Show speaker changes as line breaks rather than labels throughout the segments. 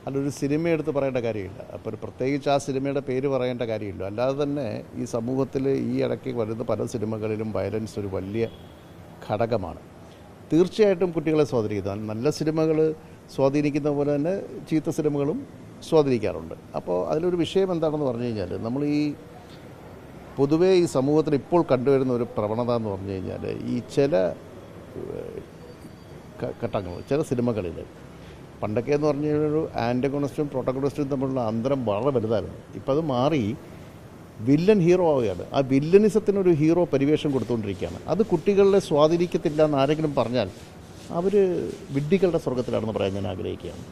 അല്ലൊരു cinema എടുത്ത് പറയേണ്ട കാര്യമില്ല. അപ്പോൾ പ്രത്യേകിച്ച് ആ സിനിമയുടെ പേര് പറയേണ്ട കാര്യമില്ല. അല്ലാതെ തന്നെ ഈ സമൂഹത്തിൽ ഈ ഇടയ്ക്ക് വരുന്ന പല സിനിമകളിലും വയലൻസ് ഒരു വലിയ ഘടകമാണ്. തീർച്ചയായിട്ടും കുട്ടികളെ സ്വാധീനിക്കുന്നത് നല്ല സിനിമകൾ സ്വാധീനിക്കുന്ന പോലെ തന്നെ ചീത്ത സിനിമകളും സ്വാധീനിക്കാറുണ്ട്. അപ്പോൾ അതിലൊരു വിഷയം എന്താണെന്ന് പറഞ്ഞു കഴിഞ്ഞാൽ, നമ്മൾ ഈ പൊതുവേ ഈ സമൂഹത്തിൽ ഇപ്പോൾ കണ്ടുവരുന്ന ഒരു പ്രവണത എന്ന് പറഞ്ഞു കഴിഞ്ഞാൽ, ഈ ചില ഘട്ടങ്ങൾ ചില സിനിമകളിൽ പണ്ടൊക്കെ എന്ന് പറഞ്ഞു കഴിഞ്ഞാൽ ഒരു ആൻറ്റഗോണിസ്റ്റും പ്രൊട്ടഗോണിസ്റ്റും തമ്മിലുള്ള അന്തരം വളരെ വലുതായിരുന്നു. ഇപ്പോൾ അത് മാറി വില്ലൻ ഹീറോ ആവുകയാണ്. ആ വില്ലനിസത്തിനൊരു ഹീറോ പരിവേഷം കൊടുത്തുകൊണ്ടിരിക്കുകയാണ്. അത് കുട്ടികളെ സ്വാധീനിക്കത്തില്ല എന്ന് ആരെങ്കിലും പറഞ്ഞാൽ അവർ വിഡ്ഢികളുടെ സ്വർഗത്തിലാണെന്ന് പറയാൻ ഞാൻ ആഗ്രഹിക്കുകയാണ്.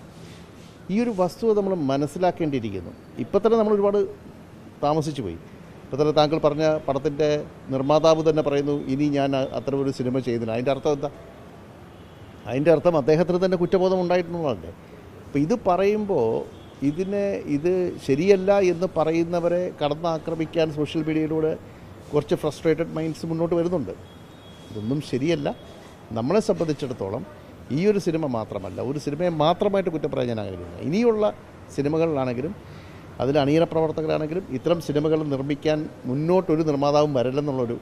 ഈ ഒരു വസ്തുത നമ്മൾ മനസ്സിലാക്കേണ്ടിയിരിക്കുന്നു. ഇപ്പം തന്നെ നമ്മൾ ഒരുപാട് താമസിച്ചു പോയി. ഇപ്പോൾ തന്നെ താങ്കൾ പറഞ്ഞ പടത്തിൻ്റെ നിർമ്മാതാവ് തന്നെ പറയുന്നു, ഇനി ഞാൻ അത്തരമൊരു സിനിമ ചെയ്തില്ല. അതിൻ്റെ അർത്ഥം എന്താ? അതിൻ്റെ അർത്ഥം അദ്ദേഹത്തിന് തന്നെ കുറ്റബോധം ഉണ്ടായിട്ടുള്ളതല്ലേ. അപ്പോൾ ഇത് പറയുമ്പോൾ ഇത് ശരിയല്ല എന്ന് പറയുന്നവരെ കടന്നാക്രമിക്കാൻ സോഷ്യൽ മീഡിയയിലൂടെ കുറച്ച് ഫ്രസ്ട്രേറ്റഡ് മൈൻഡ്സ് മുന്നോട്ട് വരുന്നുണ്ട്. ഇതൊന്നും ശരിയല്ല. നമ്മളെ സംബന്ധിച്ചിടത്തോളം ഈ ഒരു സിനിമ മാത്രമല്ല, ഒരു സിനിമയെ മാത്രമായിട്ട് കുറ്റം പറയാൻ ഞാൻ ആഗ്രഹിക്കുന്നു. ഇനിയുള്ള സിനിമകളിലാണെങ്കിലും അതിൽ അണിയറ പ്രവർത്തകരാണെങ്കിലും ഇത്തരം സിനിമകൾ നിർമ്മിക്കാൻ മുന്നോട്ടൊരു നിർമ്മാതാവും വരില്ലെന്നുള്ളൊരു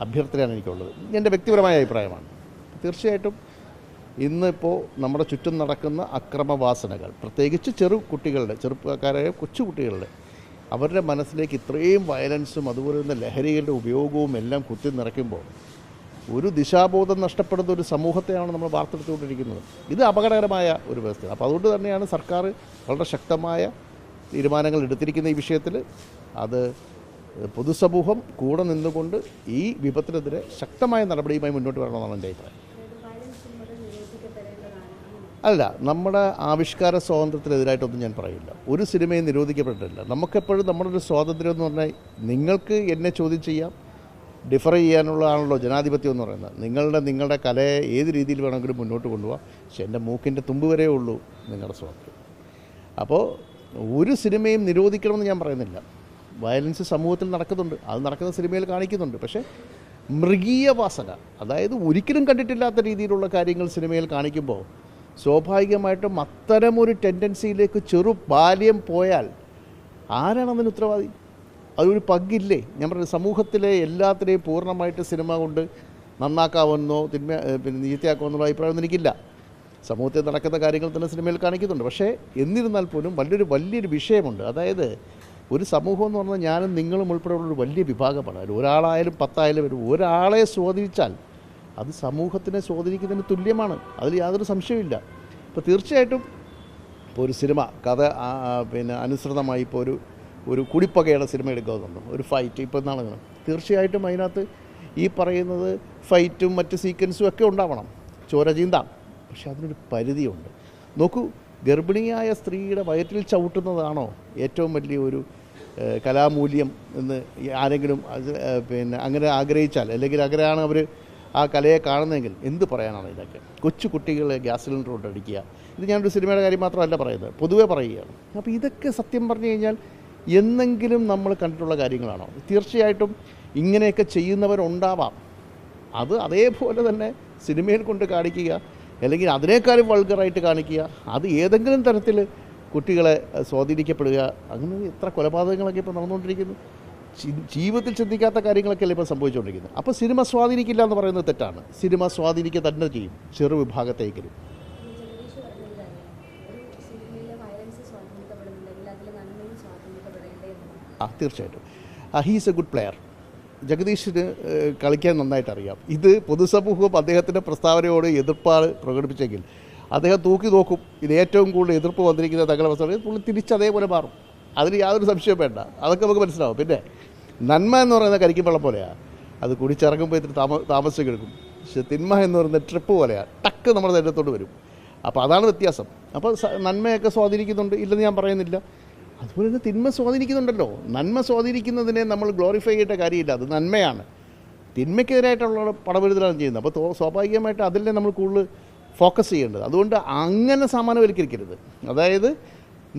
അഭ്യർത്ഥനയാണ് എനിക്കുള്ളത്. എൻ്റെ വ്യക്തിപരമായ അഭിപ്രായമാണ്. തീർച്ചയായിട്ടും ഇന്നിപ്പോൾ നമ്മുടെ ചുറ്റും നടക്കുന്ന അക്രമവാസനകൾ, പ്രത്യേകിച്ച് ചെറുപ്പക്കാരായ കൊച്ചുകുട്ടികളുടെ അവരുടെ മനസ്സിലേക്ക് ഇത്രയും വയലൻസും അതുപോലെ തന്നെ ലഹരികളുടെ ഉപയോഗവും എല്ലാം കുത്തി നിറയ്ക്കുമ്പോൾ ഒരു ദിശാബോധം നഷ്ടപ്പെടുന്ന ഒരു സമൂഹത്തെയാണ് നമ്മൾ വാർത്തെടുത്തുകൊണ്ടിരിക്കുന്നത്. ഇത് അപകടകരമായ ഒരു വ്യവസ്ഥയാണ്. അപ്പോൾ അതുകൊണ്ട് തന്നെയാണ് സർക്കാർ വളരെ ശക്തമായ തീരുമാനങ്ങൾ എടുത്തിരിക്കുന്ന ഈ വിഷയത്തിൽ. അത് പൊതുസമൂഹം കൂടെ നിന്നുകൊണ്ട് ഈ വിപത്തിനെതിരെ ശക്തമായ നടപടിയുമായി മുന്നോട്ട് വരണമെന്നാണ് എൻ്റെ അഭിപ്രായം. അല്ല, നമ്മുടെ ആവിഷ്കാര സ്വാതന്ത്ര്യത്തിനെതിരായിട്ടൊന്നും ഞാൻ പറയില്ല. ഒരു സിനിമയും നിരോധിക്കപ്പെട്ടിട്ടില്ല. നമുക്കെപ്പോഴും നമ്മുടെ ഒരു സ്വാതന്ത്ര്യം എന്ന് പറഞ്ഞാൽ, നിങ്ങൾക്ക് എന്നെ ചോദ്യം ചെയ്യാം, ഡിഫർ ചെയ്യാനുള്ളതാണല്ലോ ജനാധിപത്യം എന്ന് പറയുന്നത്. നിങ്ങളുടെ കലയെ ഏത് രീതിയിൽ വേണമെങ്കിലും മുന്നോട്ട് കൊണ്ടുപോകാം. പക്ഷേ എൻ്റെ മൂക്കിൻ്റെ തുമ്പ് വരേ ഉള്ളൂ നിങ്ങളുടെ സ്വാതന്ത്ര്യം. അപ്പോൾ ഒരു സിനിമയും നിരോധിക്കണമെന്ന് ഞാൻ പറയുന്നില്ല. വയലൻസ് സമൂഹത്തിൽ നടക്കുന്നുണ്ട്, അത് നടക്കുന്ന സിനിമയിൽ കാണിക്കുന്നുണ്ട്. പക്ഷേ മൃഗീയ വാസന, അതായത് ഒരിക്കലും കണ്ടിട്ടില്ലാത്ത രീതിയിലുള്ള കാര്യങ്ങൾ സിനിമയിൽ കാണിക്കുമ്പോൾ സ്വാഭാവികമായിട്ടും അത്തരമൊരു ടെൻഡൻസിയിലേക്ക് ചെറു ബാല്യം പോയാൽ ആരാണ് അതിന് ഉത്തരവാദി? അതൊരു പങ്കില്ലേ? ഞാൻ പറയുന്നത് സമൂഹത്തിലെ എല്ലാത്തിനെയും പൂർണ്ണമായിട്ട് സിനിമ കൊണ്ട് നന്നാക്കാമെന്നോ നീതിയാക്കാമെന്നുള്ള അഭിപ്രായമൊന്നും എനിക്കില്ല. സമൂഹത്തിൽ നടക്കുന്ന കാര്യങ്ങൾ തന്നെ സിനിമയിൽ കാണിക്കുന്നുണ്ട്. പക്ഷേ എന്നിരുന്നാൽ പോലും വലിയൊരു വിഷയമുണ്ട്. അതായത് ഒരു സമൂഹം എന്ന് പറഞ്ഞാൽ ഞാനും നിങ്ങളും ഉൾപ്പെടെയുള്ളൊരു വലിയ വിഭാഗമാണ്. അതിൽ ഒരാളായാലും 10 ആയാലും ഒരാളെ സ്വാധീനിച്ചാൽ അത് സമൂഹത്തിനെ സ്വാധീനിക്കുന്നതിന് തുല്യമാണ്. അതിൽ യാതൊരു സംശയമില്ല. ഇപ്പോൾ തീർച്ചയായിട്ടും ഇപ്പോൾ ഒരു സിനിമ കഥ അനുസൃതമായി ഇപ്പോൾ ഒരു കുടിപ്പകയുടെ സിനിമ എടുക്കാവുന്നുണ്ട്, ഒരു ഫൈറ്റ് ഇപ്പോൾ നടക്കണം. തീർച്ചയായിട്ടും അതിനകത്ത് ഈ പറയുന്നത് ഫൈറ്റും മറ്റ് സീക്വൻസും ഒക്കെ ഉണ്ടാവണം, ചോര ചീന്താം. പക്ഷെ അതിനൊരു പരിധിയുണ്ട്. നോക്കൂ, ഗർഭിണിയായ സ്ത്രീയുടെ വയറ്റിൽ ചവിട്ടുന്നതാണോ ഏറ്റവും വലിയ ഒരു കലാമൂല്യം എന്ന് ആരെങ്കിലും അങ്ങനെ ആഗ്രഹിച്ചാൽ, അല്ലെങ്കിൽ അങ്ങനെയാണ് അവർ ആ കലയെ കാണുന്നതെങ്കിൽ എന്ത് പറയാനാണ് ഇതൊക്കെ? കൊച്ചു കുട്ടികളെ ഗ്യാസ് സിലിണ്ടർ കൊണ്ട് അടിക്കുക, ഇത് ഞാനൊരു സിനിമയുടെ കാര്യം മാത്രമല്ല പറയുന്നത്, പൊതുവെ പറയുകയാണ്. അപ്പോൾ ഇതൊക്കെ സത്യം പറഞ്ഞു കഴിഞ്ഞാൽ എന്നെങ്കിലും നമ്മൾ കണ്ടിട്ടുള്ള കാര്യങ്ങളാണോ? തീർച്ചയായിട്ടും ഇങ്ങനെയൊക്കെ ചെയ്യുന്നവരുണ്ടാവാം. അത് അതേപോലെ തന്നെ സിനിമയിൽ കൊണ്ട് കാണിക്കുക, അല്ലെങ്കിൽ അതിനേക്കാളും വൾഗറായിട്ട് കാണിക്കുക, അത് ഏതെങ്കിലും തരത്തിൽ കുട്ടികളെ സ്വാധീനിക്കപ്പെടുക, അങ്ങനെ എത്ര കൊലപാതകങ്ങളൊക്കെ ഇപ്പോൾ നടന്നുകൊണ്ടിരിക്കുന്നു. ജീവിതത്തിൽ ചിന്തിക്കാത്ത കാര്യങ്ങളൊക്കെയല്ലേ ഇപ്പോൾ സംഭവിച്ചുകൊണ്ടിരിക്കുന്നത്. അപ്പോൾ സിനിമ സ്വാധീനിക്കില്ല എന്ന് പറയുന്നത് തെറ്റാണ്. സിനിമ സ്വാധീനിക്കുക തന്നെ ചെയ്യും, ചെറു വിഭാഗത്തേക്കെങ്കിലും. തീർച്ചയായിട്ടും ഹീസ് എ ഗുഡ് പ്ലെയർ. ജഗദീഷിന് കളിക്കാൻ നന്നായിട്ട് അറിയാം. ഇത് പൊതുസമൂഹം അദ്ദേഹത്തിൻ്റെ പ്രസ്താവനയോട് എതിർപ്പാണ് പ്രകടിപ്പിച്ചെങ്കിൽ അദ്ദേഹം തൂക്കി നോക്കും. ഇത് ഏറ്റവും കൂടുതൽ എതിർപ്പ് വന്നിരിക്കുന്ന തങ്ങളുടെ പ്രസ്താവന പുള്ളി തിരിച്ചതേപോലെ മാറും. അതിന് യാതൊരു സംശയവും വേണ്ട. അതൊക്കെ നമുക്ക് മനസ്സിലാവും. പിന്നെ നന്മ എന്ന് പറയുന്ന കരിക്കും വെള്ളം പോലെയാണ്. അത് കുടിച്ചിറങ്ങുമ്പോൾ ഇത്തിരി താമസിച്ച് കിടക്കും. പക്ഷെ തിന്മ എന്ന് പറയുന്ന ട്രിപ്പ് പോലെയാണ്, ടക്ക് നമ്മുടെ ശരീരത്തോട് വരും. അപ്പോൾ അതാണ് വ്യത്യാസം. അപ്പോൾ നന്മയൊക്കെ സ്വാധീനിക്കുന്നുണ്ട്, ഇല്ലെന്ന് ഞാൻ പറയുന്നില്ല. അതുപോലെ തന്നെ തിന്മ സ്വാധീനിക്കുന്നുണ്ടല്ലോ. നന്മ സ്വാധീനിക്കുന്നതിനെ നമ്മൾ ഗ്ലോറിഫൈ ചെയ്യേണ്ട കാര്യമില്ല, അത് നന്മയാണ്. തിന്മയ്ക്കെതിരായിട്ടുള്ള പടപെടുത്തലാണ് ചെയ്യുന്നത്. അപ്പോൾ സ്വാഭാവികമായിട്ട് അതിലെ നമ്മൾ കൂടുതൽ ഫോക്കസ് ചെയ്യേണ്ടത്. അതുകൊണ്ട് അങ്ങനെ സാമാന്യവൽക്കരിക്കരുത്, അതായത്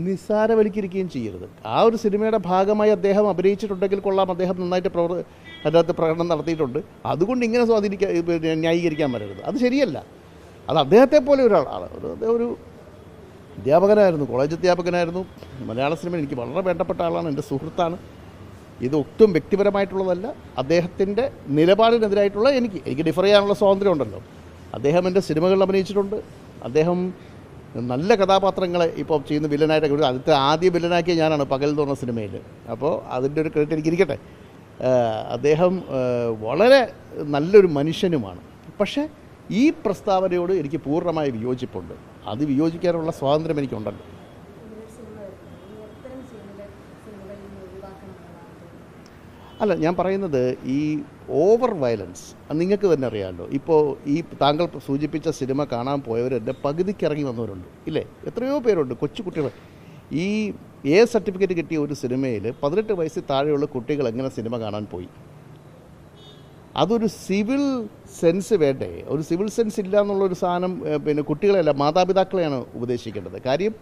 നിസ്സാരവൽക്കരിക്കുകയും ചെയ്യരുത്. ആ ഒരു സിനിമയുടെ ഭാഗമായി അദ്ദേഹം അഭിനയിച്ചിട്ടുണ്ടെങ്കിൽ കൊള്ളാം, അദ്ദേഹം നന്നായിട്ട് അതിനകത്ത് പ്രകടനം നടത്തിയിട്ടുണ്ട്, അതുകൊണ്ട് ഇങ്ങനെ ന്യായീകരിക്കാൻ വരരുത്. അത് ശരിയല്ല. അത് അദ്ദേഹത്തെ പോലെ ഒരാളാണ്, ഒരു അധ്യാപകനായിരുന്നു, കോളേജ് അധ്യാപകനായിരുന്നു. മലയാള സിനിമയിൽ എനിക്ക് വളരെ വേണ്ടപ്പെട്ട ആളാണ്, എൻ്റെ സുഹൃത്താണ്. ഇത് ഒട്ടും വ്യക്തിപരമായിട്ടുള്ളതല്ല, അദ്ദേഹത്തിൻ്റെ നിലപാടിനെതിരായിട്ടുള്ള എനിക്ക് ഡിഫർ ചെയ്യാനുള്ള സ്വാതന്ത്ര്യം ഉണ്ടല്ലോ. അദ്ദേഹം എൻ്റെ സിനിമകളിൽ അഭിനയിച്ചിട്ടുണ്ട്. അദ്ദേഹം നല്ല കഥാപാത്രങ്ങളെ ഇപ്പോൾ ചെയ്യുന്ന വില്ലനായിട്ടൊക്കെ, അതിലത്തെ ആദ്യ വില്ലനാക്കിയ ഞാനാണ് പകൽ എന്ന് പറഞ്ഞ സിനിമയിൽ. അപ്പോൾ അതിൻ്റെ ഒരു ക്രെഡിറ്റ് എനിക്കിരിക്കട്ടെ. അദ്ദേഹം വളരെ നല്ലൊരു മനുഷ്യനുമാണ്. പക്ഷേ ഈ പ്രസ്താവനയോട് എനിക്ക് പൂർണ്ണമായ വിയോജിപ്പുണ്ട്. അത് വിയോജിക്കാനുള്ള സ്വാതന്ത്ര്യം എനിക്കുണ്ടല്ലോ. അല്ല, ഞാൻ പറയുന്നത് ഈ ഓവർ വയലൻസ് നിങ്ങൾക്ക് തന്നെ അറിയാമല്ലോ. ഇപ്പോൾ ഈ താങ്കൾ സൂചിപ്പിച്ച സിനിമ കാണാൻ പോയവരെൻ്റെ പകുതിക്ക് ഇറങ്ങി വന്നവരുണ്ട് ഇല്ലേ? എത്രയോ പേരുണ്ട്, കൊച്ചു കുട്ടികൾ. ഈ എ സർട്ടിഫിക്കറ്റ് കിട്ടിയ ഒരു സിനിമയിൽ 18 വയസ്സിൽ താഴെയുള്ള കുട്ടികൾ എങ്ങനെ സിനിമ കാണാൻ പോയി? അതൊരു സിവിൽ സെൻസ് വേണ്ടേ? ഒരു സിവിൽ സെൻസ് ഇല്ല എന്നുള്ളൊരു സാധനം പിന്നെ കുട്ടികളെയല്ല, മാതാപിതാക്കളെയാണ് ഉപദേശിക്കേണ്ടത്. കാര്യം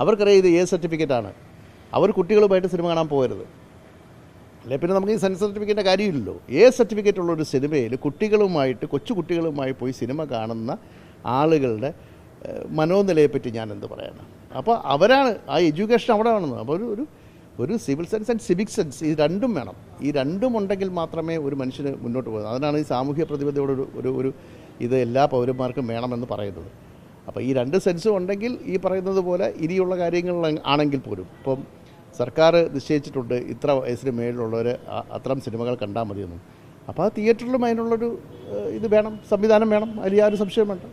അവർക്കറിയാം ഇത് എ സർട്ടിഫിക്കറ്റാണ്. അവർ കുട്ടികളുമായിട്ട് സിനിമ കാണാൻ പോകരുത്. അല്ലെ പിന്നെ നമുക്ക് ഈ സെൻസ് സർട്ടിഫിക്കറ്റിൻ്റെ കാര്യമില്ലല്ലോ. എ സർട്ടിഫിക്കറ്റ് ഉള്ളൊരു സിനിമയിൽ കുട്ടികളുമായിട്ട്, കൊച്ചു കുട്ടികളുമായി പോയി സിനിമ കാണുന്ന ആളുകളുടെ മനോനിലയെപ്പറ്റി ഞാൻ എന്ത് പറയാനാണ്? അപ്പോൾ അവരാണ് ആ എഡ്യൂക്കേഷൻ അവിടെ വേണമെന്ന്. അപ്പോൾ ഒരു civil sense and civic sense, ഈ രണ്ടും വേണം. ഈ രണ്ടും ഉണ്ടെങ്കിൽ മാത്രമേ ഒരു മനുഷ്യന് മുന്നോട്ട് പോകുന്നത്. അതിനാണ് ഈ സാമൂഹ്യ പ്രതിബദ്ധതയോട് ഇത് എല്ലാ പൗരന്മാർക്കും വേണമെന്ന് പറയുന്നത്. അപ്പോൾ ഈ രണ്ട് സെൻസും ഉണ്ടെങ്കിൽ ഈ പറയുന്നത് പോലെ ഇനിയുള്ള കാര്യങ്ങൾ ആണെങ്കിൽ പോലും ഇപ്പം സർക്കാർ നിശ്ചയിച്ചിട്ടുണ്ട് ഇത്ര വയസ്സിന് മേളിലുള്ളവർ അത്തരം സിനിമകൾ കണ്ടാൽ മതിയെന്നും. അപ്പോൾ ആ തിയേറ്ററിലും അതിനുള്ളൊരു ഇത് വേണം, സംവിധാനം വേണം. അതിൽ യാതൊരു സംശയം വേണ്ട.